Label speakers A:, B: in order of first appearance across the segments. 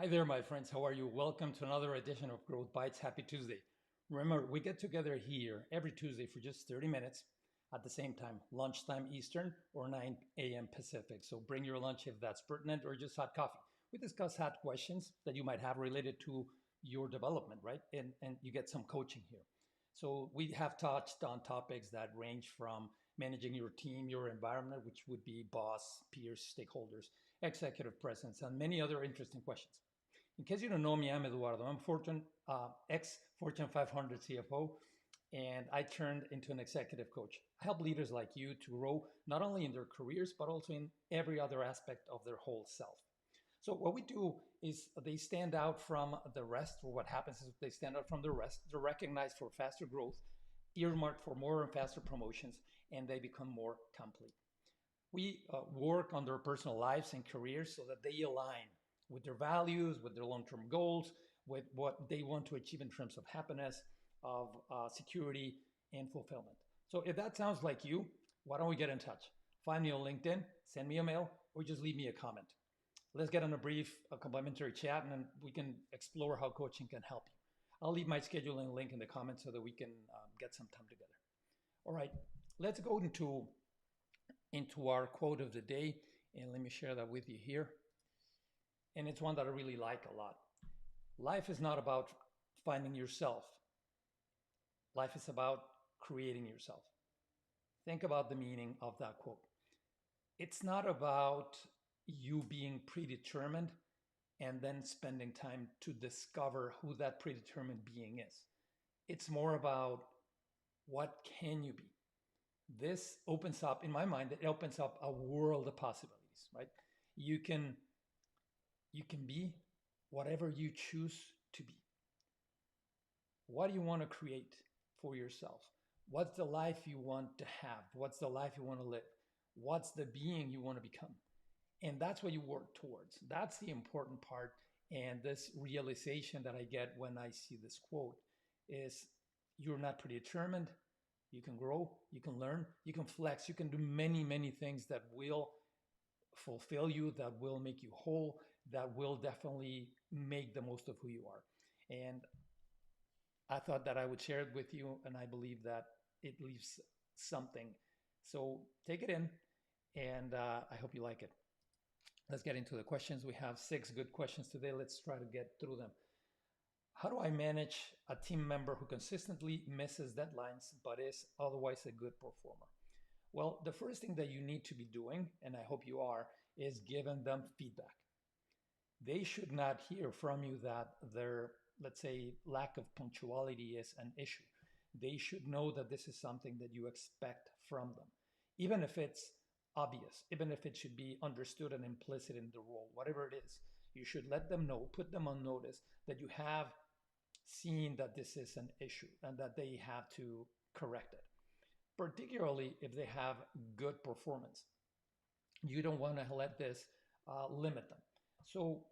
A: Hi there, my friends. How are you? Welcome to another edition of Growth Bites. Happy Tuesday. Remember, we get together here every Tuesday for just 30 minutes at the same time, lunchtime Eastern or 9 a.m. Pacific. So bring your lunch if that's pertinent or just hot coffee. We discuss hot questions that you might have related to your development, right? And you get some coaching here. So we have touched on topics that range from managing your team, your environment, which would be boss, peers, stakeholders, executive presence, and many other interesting questions. In case you don't know me, I'm Eduardo. I'm ex-Fortune 500 CFO, and I turned into an executive coach. I help leaders like you to grow not only in their careers, but also in every other aspect of their whole self. So what we do is they stand out from the rest, or what happens is they stand out from the rest. They're recognized for faster growth, earmarked for more and faster promotions, and they become more complete. We work on their personal lives and careers so that they align with their values, with their long-term goals, with what they want to achieve in terms of happiness, of security, and fulfillment. So if that sounds like you, why don't we get in touch? Find me on LinkedIn, send me a mail, or just leave me a comment. Let's get on a complimentary chat, and then we can explore how coaching can help you. I'll leave my scheduling link in the comments so that we can get some time together. All right, let's go into our quote of the day, and let me share that with you here. And it's one that I really like a lot. Life is not about finding yourself. Life is about creating yourself. Think about the meaning of that quote. It's not about you being predetermined and then spending time to discover who that predetermined being is. It's more about what can you be. This opens up, in my mind, it opens up a world of possibilities, right? You can be whatever you choose to be. What do you want to create for yourself? What's the life you want to have? What's the life you want to live? What's the being you want to become? And that's what you work towards. That's the important part. And this realization that I get when I see this quote is you're not predetermined. You can grow, you can learn, you can flex, you can do many, many things that will fulfill you, that will make you whole, that will definitely make the most of who you are. And I thought that I would share it with you, and I believe that it leaves something. So take it in, and I hope you like it. Let's get into the questions. We have 6 good questions today. Let's try to get through them. How do I manage a team member who consistently misses deadlines but is otherwise a good performer? Well, the first thing that you need to be doing, and I hope you are, is giving them feedback. They should not hear from you that their, let's say, lack of punctuality is an issue. They should know that this is something that you expect from them, even if it's obvious, even if it should be understood and implicit in the role, whatever it is. You should let them know, put them on notice that you have seen that this is an issue and that they have to correct it, particularly if they have good performance. You don't want to let this limit them. So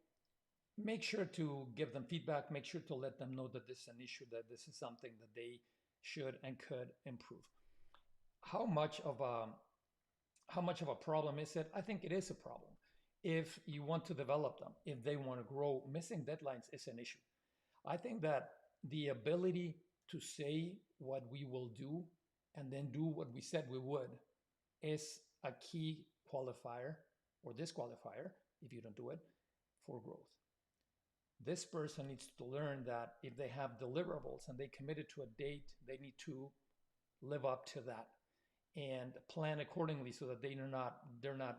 A: make sure to give them feedback, make sure to let them know that this is an issue, that this is something that they should and could improve. How much of a problem is it? I think it is a problem. If you want to develop them, if they want to grow, missing deadlines is an issue. I think that the ability to say what we will do and then do what we said we would is a key qualifier or disqualifier, if you don't do it, for growth. This person needs to learn that if they have deliverables and they committed to a date, they need to live up to that and plan accordingly so that they're not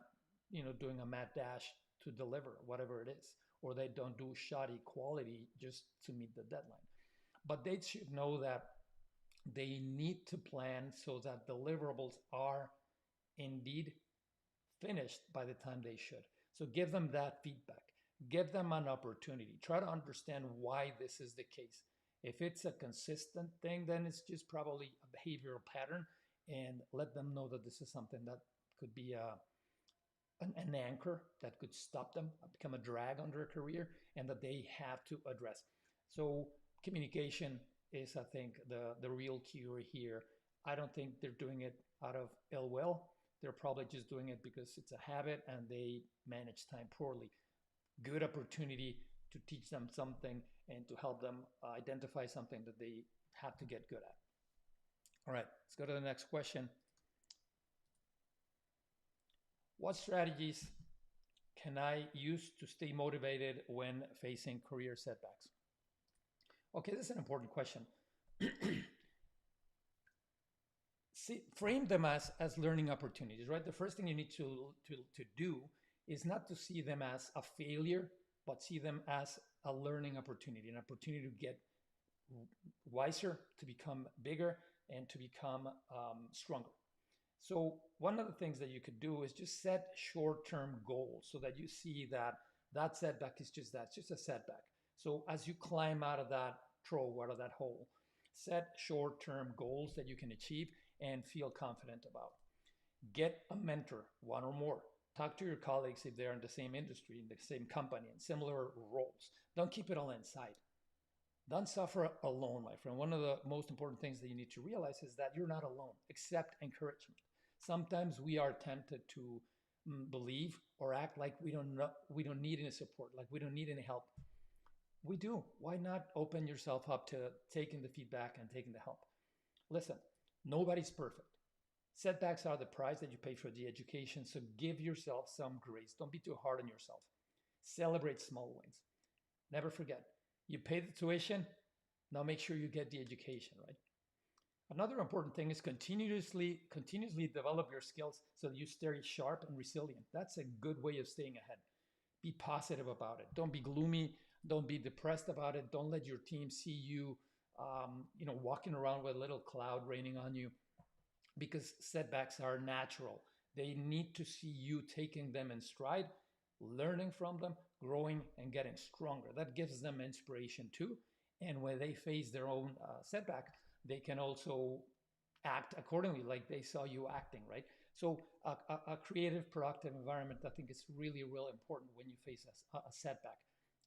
A: doing a mad dash to deliver whatever it is, or they don't do shoddy quality just to meet the deadline. But they should know that they need to plan so that deliverables are indeed finished by the time they should. So give them that feedback. Give them an opportunity. Try to understand why this is the case. If it's a consistent thing, then it's just probably a behavioral pattern, and let them know that this is something that could be an anchor that could stop them, become a drag on their career, and that they have to address. So communication is, I think, the real cure here. I don't think they're doing it out of ill will. They're probably just doing it because it's a habit and they manage time poorly. Good opportunity to teach them something and to help them identify something that they have to get good at. All right, let's go to the next question. What strategies can I use to stay motivated when facing career setbacks? Okay, this is an important question. See, frame them as learning opportunities, right? The first thing you need to do is not to see them as a failure, but see them as a learning opportunity, an opportunity to get wiser, to become bigger, and to become stronger. So one of the things that you could do is just set short-term goals so that you see that that setback is just that, it's just a setback. So as you climb out of that trough, out of that hole, set short-term goals that you can achieve and feel confident about. Get a mentor, one or more. Talk to your colleagues if they're in the same industry, in the same company, in similar roles. Don't keep it all inside. Don't suffer alone, my friend. One of the most important things that you need to realize is that you're not alone. Accept encouragement. Sometimes we are tempted to believe or act like we don't need any support, like we don't need any help. We do. Why not open yourself up to taking the feedback and taking the help? Listen, nobody's perfect. Setbacks are the price that you pay for the education, so give yourself some grace. Don't be too hard on yourself. Celebrate small wins. Never forget, you pay the tuition, now make sure you get the education, right? Another important thing is continuously develop your skills so that you stay sharp and resilient. That's a good way of staying ahead. Be positive about it. Don't be gloomy. Don't be depressed about it. Don't let your team see you, walking around with a little cloud raining on you, because setbacks are natural. They need to see you taking them in stride, learning from them, growing, and getting stronger. That gives them inspiration too. And when they face their own setback, they can also act accordingly, like they saw you acting, right? So a creative, productive environment, I think is really, really important when you face a setback.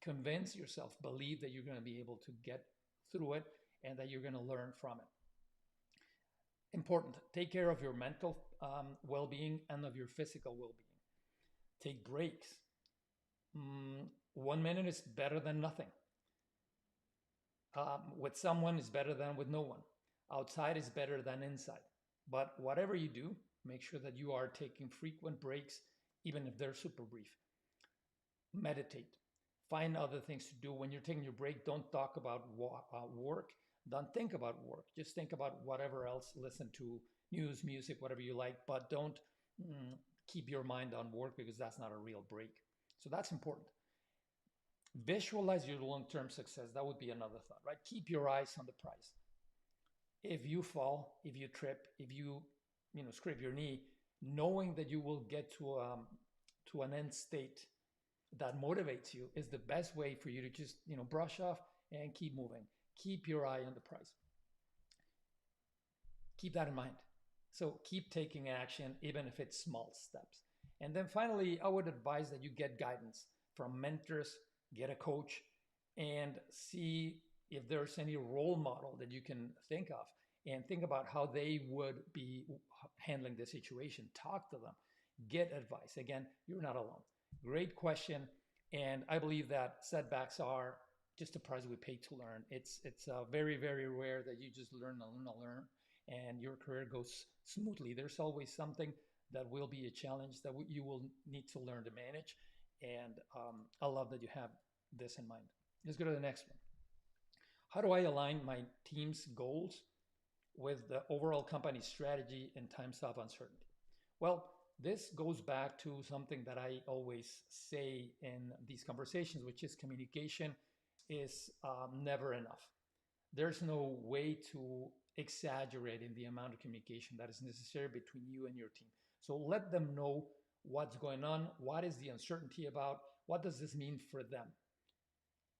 A: Convince yourself, believe that you're going to be able to get through it and that you're going to learn from it. Important, take care of your mental well-being and of your physical well-being. Take breaks. 1 minute is better than nothing. With someone is better than with no one. Outside is better than inside. But whatever you do, make sure that you are taking frequent breaks, even if they're super brief. Meditate. Find other things to do. When you're taking your break, don't talk about work. Don't think about work. Just think about whatever else. Listen to news, music, whatever you like, but don't keep your mind on work, because that's not a real break. So that's important. Visualize your long-term success. That would be another thought, right? Keep your eyes on the prize. If you fall, if you trip, if you scrape your knee, knowing that you will get to an end state that motivates you is the best way for you to just brush off and keep moving. Keep your eye on the prize. Keep that in mind. So keep taking action, even if it's small steps. And then finally, I would advise that you get guidance from mentors, get a coach, and see if there's any role model that you can think of, and think about how they would be handling the situation. Talk to them, get advice. Again, you're not alone. Great question. And I believe that setbacks are just a price we pay to learn. It's very, very rare that you just learn and your career goes smoothly. There's always something that will be a challenge that you will need to learn to manage. And I love that you have this in mind. Let's go to the next one. How do I align my team's goals with the overall company strategy in times of uncertainty? Well, this goes back to something that I always say in these conversations, which is communication is never enough. There's no way to exaggerate in the amount of communication that is necessary between you and your team. So let them know what's going on, what is the uncertainty about, what does this mean for them.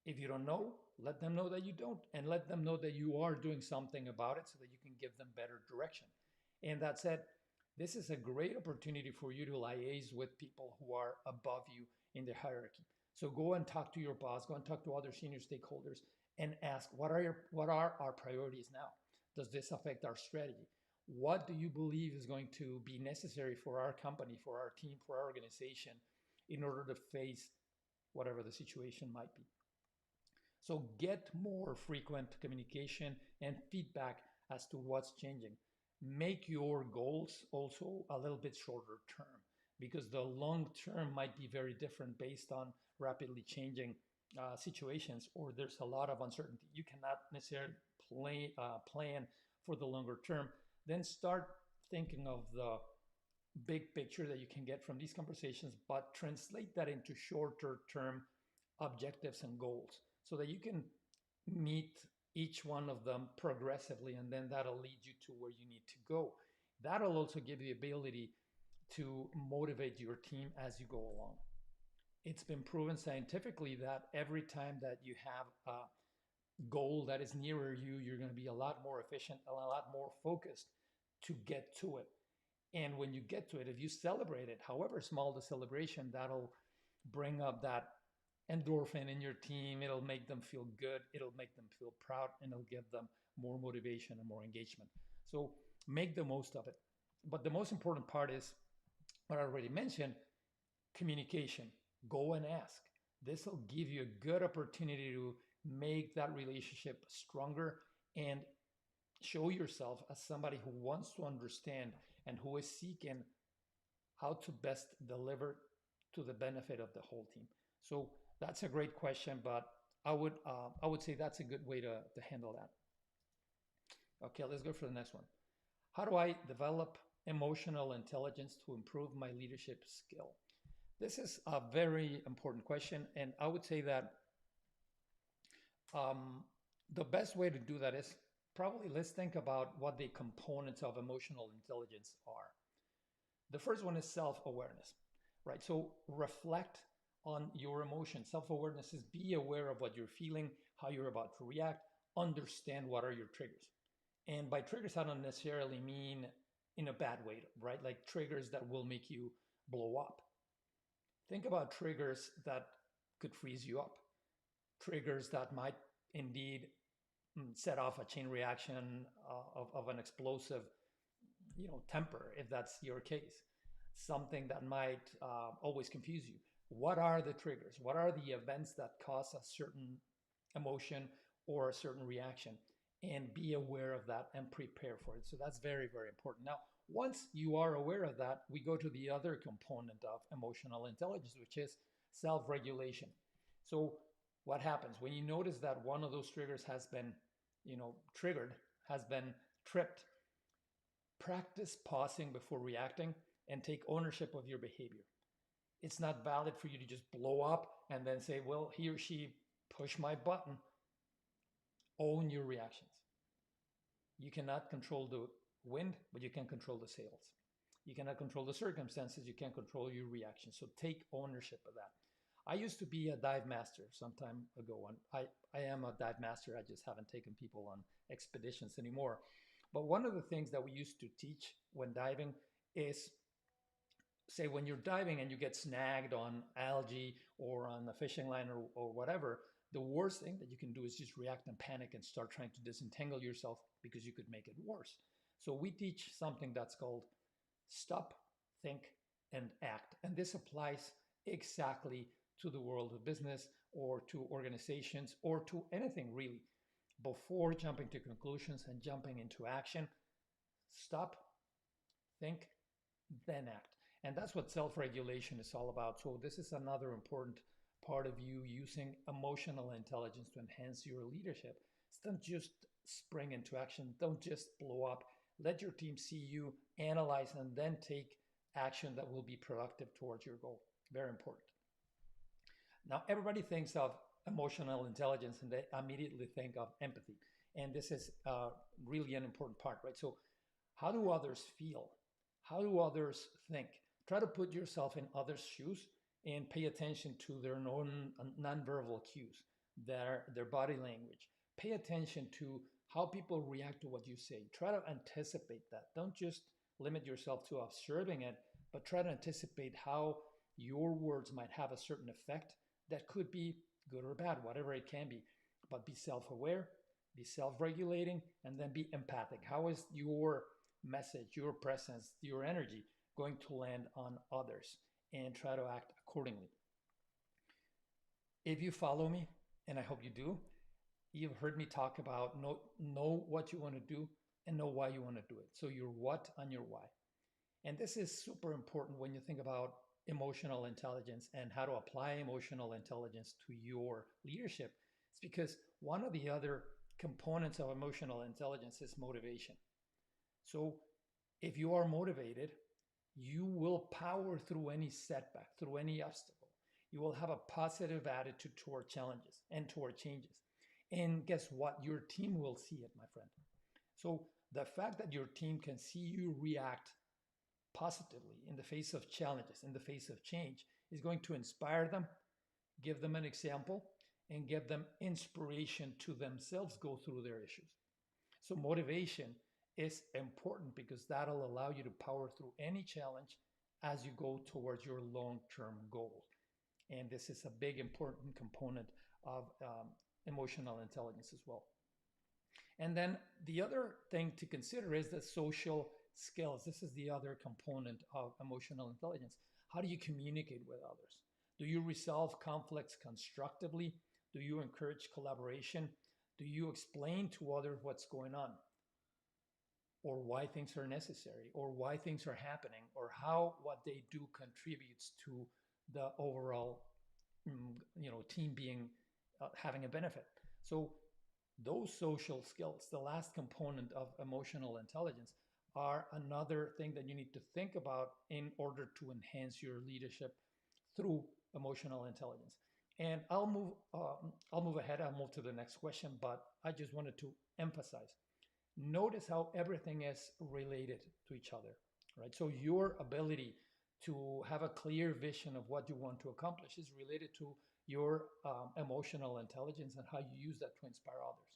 A: If you don't know, let them know that you don't, and let them know that you are doing something about it so that you can give them better direction. And that said, this is a great opportunity for you to liaise with people who are above you in the hierarchy. So go and talk to your boss, go and talk to other senior stakeholders and ask, what are our priorities now? Does this affect our strategy? What do you believe is going to be necessary for our company, for our team, for our organization in order to face whatever the situation might be? So get more frequent communication and feedback as to what's changing. Make your goals also a little bit shorter term, because the long term might be very different based on rapidly changing situations, or there's a lot of uncertainty. You cannot necessarily plan for the longer term. Then start thinking of the big picture that you can get from these conversations, but translate that into shorter term objectives and goals so that you can meet each one of them progressively, and then that'll lead you to where you need to go. That'll also give you the ability to motivate your team as you go along. It's been proven scientifically that every time that you have a goal that is nearer you, you're going to be a lot more efficient, a lot more focused to get to it. And when you get to it, if you celebrate it, however small the celebration, that'll bring up that endorphin in your team. It'll make them feel good. It'll make them feel proud, and it'll give them more motivation and more engagement. So make the most of it. But the most important part is what I already mentioned: communication. Go and ask. This will give you a good opportunity to make that relationship stronger and show yourself as somebody who wants to understand and who is seeking how to best deliver to the benefit of the whole team. So that's a great question, but I would say that's a good way to handle that. Okay, let's go for the next one. How do I develop emotional intelligence to improve my leadership skill? This is a very important question, and I would say that the best way to do that is probably let's think about what the components of emotional intelligence are. The first one is self-awareness, right? So reflect on your emotions. Self-awareness is be aware of what you're feeling, how you're about to react, understand what are your triggers. And by triggers, I don't necessarily mean in a bad way, right? Like triggers that will make you blow up. Think about triggers that could freeze you up, triggers that might indeed set off a chain reaction of an explosive, temper, if that's your case. Something that might always confuse you. What are the triggers? What are the events that cause a certain emotion or a certain reaction? And be aware of that and prepare for it. So that's very, very important. Now, once you are aware of that, we go to the other component of emotional intelligence, which is self-regulation. So what happens when you notice that one of those triggers has been, triggered, has been tripped? Practice pausing before reacting and take ownership of your behavior. It's not valid for you to just blow up and then say, well, he or she pushed my button. Own your reactions. You cannot control the wind, but you can control the sails. You cannot control the circumstances. You can't control your reactions. So take ownership of that. I used to be a dive master some time ago, and I am a dive master. I just haven't taken people on expeditions anymore. But one of the things that we used to teach when diving is, say, when you're diving and you get snagged on algae or on a fishing line or whatever, the worst thing that you can do is just react and panic and start trying to disentangle yourself, because you could make it worse. So we teach something that's called stop, think, and act. And this applies exactly to the world of business or to organizations or to anything really. Before jumping to conclusions and jumping into action, stop, think, then act. And that's what self-regulation is all about. So this is another important part of you using emotional intelligence to enhance your leadership. Don't just spring into action. Don't just blow up. Let your team see you, analyze, and then take action that will be productive towards your goal. Very important. Now, everybody thinks of emotional intelligence and they immediately think of empathy. And this is really an important part, right? So how do others feel? How do others think? Try to put yourself in others' shoes and pay attention to their nonverbal cues, their body language. Pay attention to how people react to what you say. Try to anticipate that. Don't just limit yourself to observing it, but try to anticipate how your words might have a certain effect that could be good or bad, whatever it can be. But be self-aware, be self-regulating, and then be empathic. How is your message, your presence, your energy going to land on others? And try to act accordingly. If you follow me, and I hope you do, You've heard me talk about know what you want to do and know why you want to do it. So your what and your why. And this is super important when you think about emotional intelligence and how to apply emotional intelligence to your leadership. It's because one of the other components of emotional intelligence is motivation. So if you are motivated, you will power through any setback, through any obstacle. You will have a positive attitude toward challenges and toward changes. And guess what? Your team will see it, my friend. So the fact that your team can see you react positively in the face of challenges, in the face of change, is going to inspire them, give them an example, and give them inspiration to themselves go through their issues. So motivation is important because that'll allow you to power through any challenge as you go towards your long-term goal. And this is a big important component of emotional intelligence as well. And then the other thing to consider is the social skills. This is the other component of emotional intelligence. How do you communicate with others? Do you resolve conflicts constructively? Do you encourage collaboration? Do you explain to others what's going on? Or why things are necessary, or why things are happening, or how what they do contributes to the overall team being having a benefit. So those social skills, the last component of emotional intelligence, are another thing that you need to think about in order to enhance your leadership through emotional intelligence. And I'll move ahead. I'll move to the next question, but I just wanted to emphasize. Notice how everything is related to each other, right? So your ability to have a clear vision of what you want to accomplish is related to your emotional intelligence and how you use that to inspire others.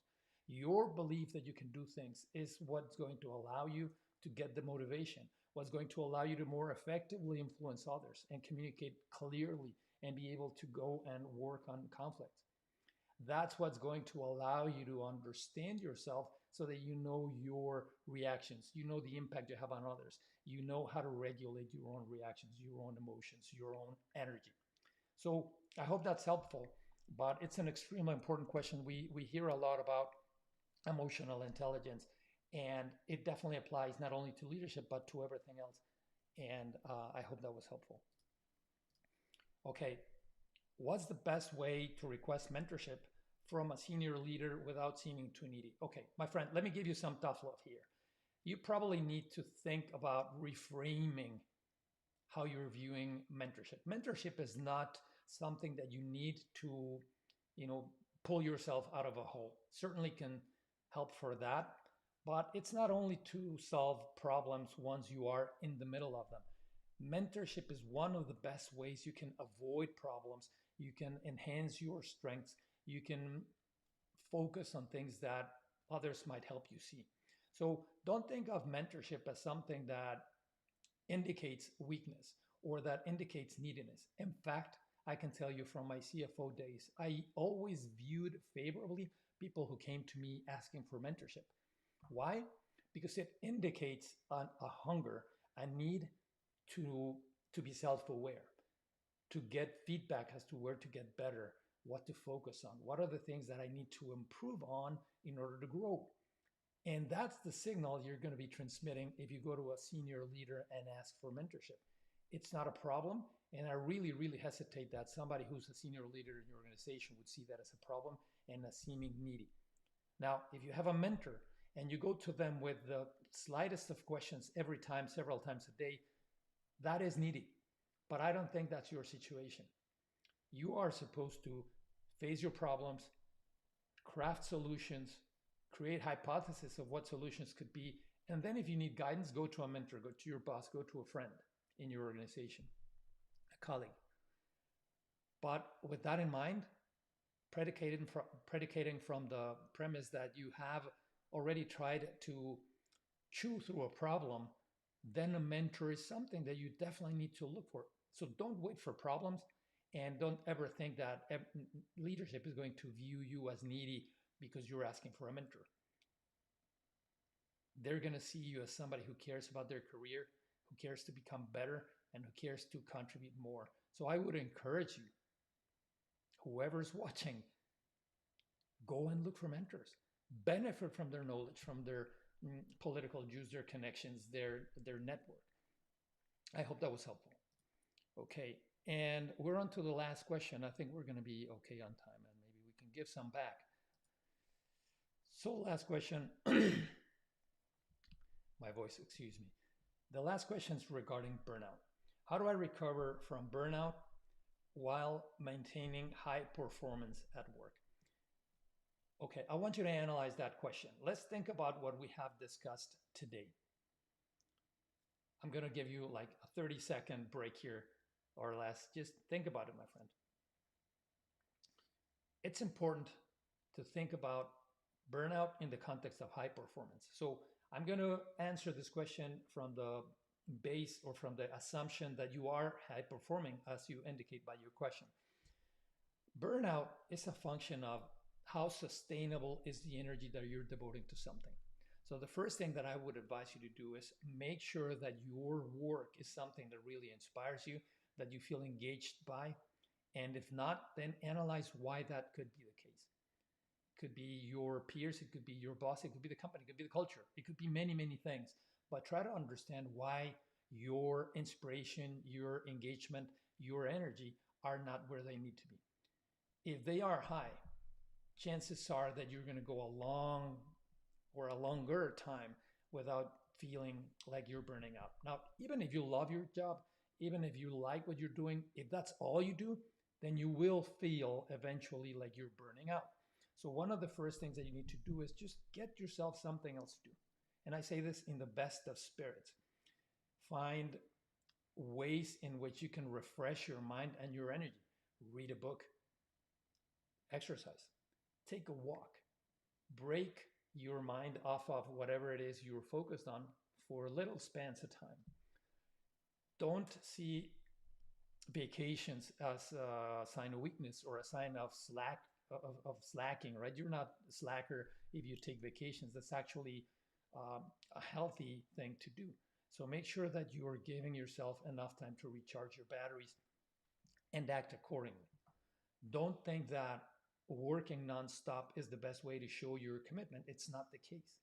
A: Your belief that you can do things is what's going to allow you to get the motivation, what's going to allow you to more effectively influence others and communicate clearly and be able to go and work on conflicts. That's what's going to allow you to understand yourself so that you know your reactions, you know the impact you have on others, you know how to regulate your own reactions, your own emotions, your own energy. So I hope that's helpful, but it's an extremely important question. We hear a lot about emotional intelligence, and it definitely applies not only to leadership, but to everything else. And I hope that was helpful. Okay, what's the best way to request mentorship from a senior leader without seeming too needy? Okay, my friend, let me give you some tough love here. You probably need to think about reframing how you're viewing mentorship. Mentorship is not something that you need to, pull yourself out of a hole. Certainly can help for that, but it's not only to solve problems once you are in the middle of them. Mentorship is one of the best ways you can avoid problems. You can enhance your strengths. You can focus on things that others might help you see. So don't think of mentorship as something that indicates weakness or that indicates neediness. In fact, I can tell you from my CFO days, I always viewed favorably people who came to me asking for mentorship. Why? Because it indicates a hunger, a need to, to be self-aware, to get feedback as to where to get better, what to focus on, what are the things that I need to improve on in order to grow. And that's the signal you're going to be transmitting if you go to a senior leader and ask for mentorship. It's not a problem. And I really, really hesitate that somebody who's a senior leader in your organization would see that as a problem and as seeming needy. Now, if you have a mentor and you go to them with the slightest of questions every time, several times a day, that is needy. But I don't think that's your situation. You are supposed to face your problems, craft solutions, create hypotheses of what solutions could be. And then if you need guidance, go to a mentor, go to your boss, go to a friend in your organization, a colleague. But with that in mind, predicating from the premise that you have already tried to chew through a problem, then a mentor is something that you definitely need to look for. So don't wait for problems, and don't ever think that leadership is going to view you as needy because you're asking for a mentor. They're going to see you as somebody who cares about their career, who cares to become better, and who cares to contribute more. So I would encourage you, whoever's watching, Go and look for mentors. Benefit from their knowledge, from their political juice, their connections, their network. I hope that was helpful. Okay, and we're on to the last question. I think we're going to be okay on time, and maybe we can give some back. So, last question. My voice, excuse me. The last question is regarding burnout. How do I recover from burnout while maintaining high performance at work? Okay, I want you to analyze that question. Let's think about what we have discussed today. I'm going to give you like a 30-second break here or less. Just think about it, my friend. It's important to think about burnout in the context of high performance. So I'm going to answer this question from the base or from the assumption that you are high performing, as you indicate by your question. Burnout is a function of how sustainable is the energy that you're devoting to something. So the first thing that I would advise you to do is make sure that your work is something that really inspires you, that you feel engaged by. And if not, then analyze why that could be the case. It could be your peers, it could be your boss, it could be the company, it could be the culture, it could be many, many things. But try to understand why your inspiration, your engagement, your energy are not where they need to be. If they are high, chances are that you're going to go a long or a longer time without feeling like you're burning out. Now, even if you love your job, even if you like what you're doing, if that's all you do, then you will feel eventually like you're burning out. So one of the first things that you need to do is just get yourself something else to do. And I say this in the best of spirits. Find ways in which you can refresh your mind and your energy. Read a book, exercise, take a walk, break your mind off of whatever it is you're focused on for little spans of time. Don't see vacations as a sign of weakness or a sign of slacking, right? You're not a slacker if you take vacations. That's actually a healthy thing to do. So make sure that you are giving yourself enough time to recharge your batteries and act accordingly. Don't think that working nonstop is the best way to show your commitment. It's not the case.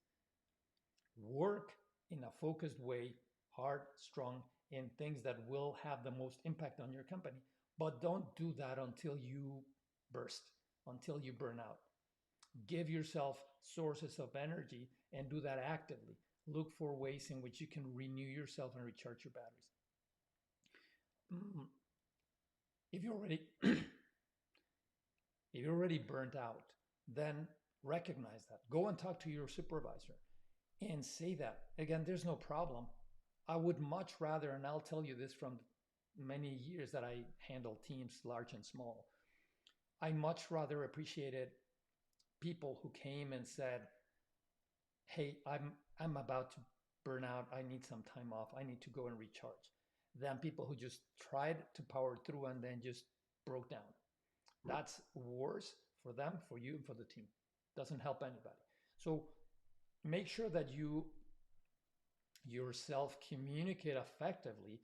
A: Work in a focused way, hard, strong, in things that will have the most impact on your company. But don't do that until you burst, until you burn out. Give yourself sources of energy and do that actively. Look for ways in which you can renew yourself and recharge your batteries. If you're already if you're already burnt out, then recognize that. Go and talk to your supervisor and say that. Again, there's no problem. I would much rather, and I'll tell you this from many years that I handle teams large and small, I much rather appreciated people who came and said, hey, I'm about to burn out. I need some time off. I need to go and recharge. Than people who just tried to power through and then just broke down. That's worse for them, for you, and for the team. Doesn't help anybody. So make sure that you yourself communicate effectively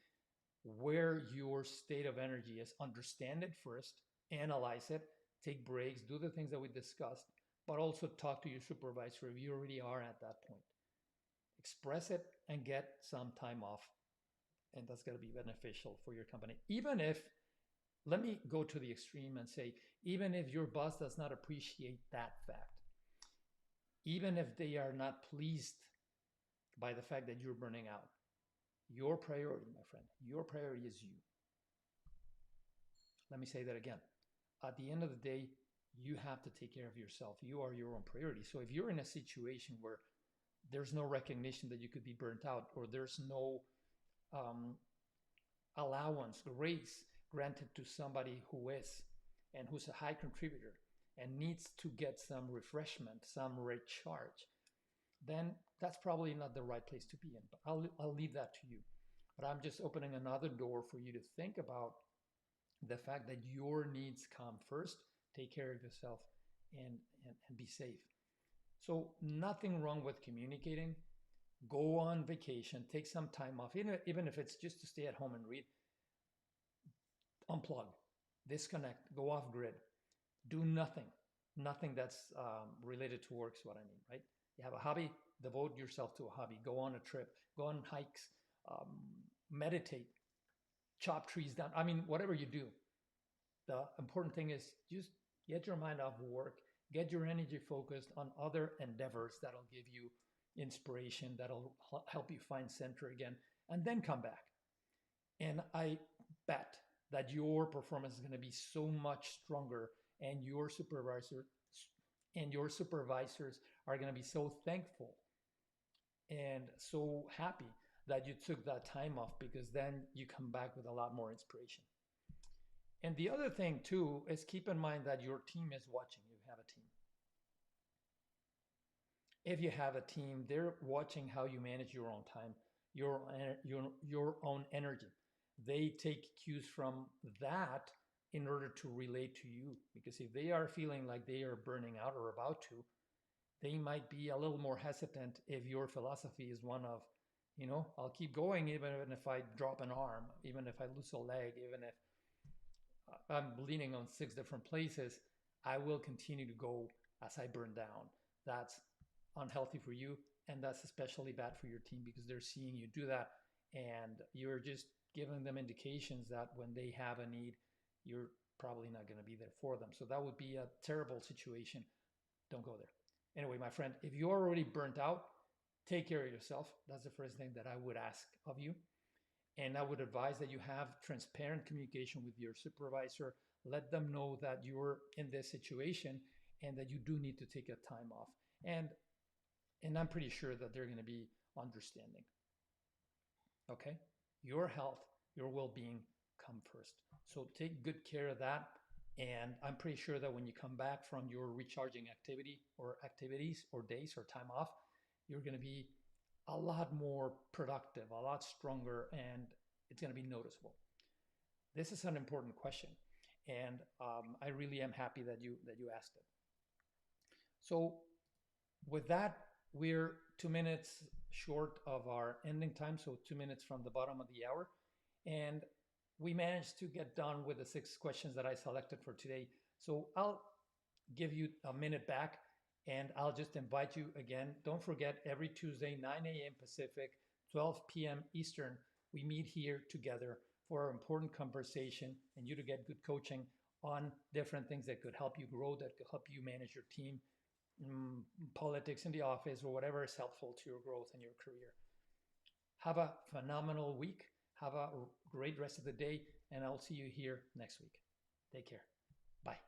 A: where your state of energy is. Understand it first, analyze it, take breaks, do the things that we discussed, but also talk to your supervisor if you already are at that point. Express it and get some time off. And that's going to be beneficial for your company. Even if, let me go to the extreme and say, even if your boss does not appreciate that fact, even if they are not pleased by the fact that you're burning out, your priority, my friend, your priority is you. Let me say that again. At the end of the day, you have to take care of yourself. You are your own priority. So if you're in a situation where there's no recognition that you could be burnt out, or there's no allowance, grace granted to somebody who is and who's a high contributor and needs to get some refreshment, some recharge, then that's probably not the right place to be in. But I'll leave that to you. But I'm just opening another door for you to think about the fact that your needs come first. Take care of yourself and be safe. So nothing wrong with communicating. Go on vacation, take some time off, even if it's just to stay at home and read. Unplug, disconnect, go off grid, do nothing. nothing that's related to work is what I mean, right? You have a hobby, devote yourself to a hobby. Go on a trip, go on hikes, um, meditate, chop trees down. I mean, whatever you do, the important thing is just get your mind off work, get your energy focused on other endeavors that'll give you inspiration, that'll help you find center again, and then come back. And I bet that your performance is going to be so much stronger, and your supervisors are going to be so thankful and so happy that you took that time off, because then you come back with a lot more inspiration. And the other thing too is keep in mind that your team is watching. You have a team. If you have a team, they're watching how you manage your own time, your own energy. They take cues from that in order to relate to you. Because if they are feeling like they are burning out or about to, they might be a little more hesitant if your philosophy is one of, I'll keep going even if I drop an arm, even if I lose a leg, even if I'm bleeding on 6 different places, I will continue to go as I burn down. That's unhealthy for you, and that's especially bad for your team because they're seeing you do that, and you're just giving them indications that when they have a need, you're probably not going to be there for them. So that would be a terrible situation. Don't go there. Anyway, my friend, if you're already burnt out, take care of yourself. That's the first thing that I would ask of you. And I would advise that you have transparent communication with your supervisor. Let them know that you're in this situation and that you do need to take a time off. And I'm pretty sure that they're going to be understanding. Okay? Your health, your well-being come first. So take good care of that. And I'm pretty sure that when you come back from your recharging activity or activities or days or time off, you're going to be a lot more productive, a lot stronger, and it's going to be noticeable. This is an important question, and I really am happy that you asked it. So with that, we're 2 minutes short of our ending time, so 2 minutes from the bottom of the hour, and we managed to get done with the 6 questions that I selected for today. So I'll give you a minute back, and I'll just invite you again. Don't forget, every Tuesday, 9 a.m. Pacific, 12 p.m. Eastern, we meet here together for an important conversation and you to get good coaching on different things that could help you grow, that could help you manage your team, politics in the office, or whatever is helpful to your growth and your career. Have a phenomenal week. Have a great rest of the day, and I'll see you here next week. Take care. Bye.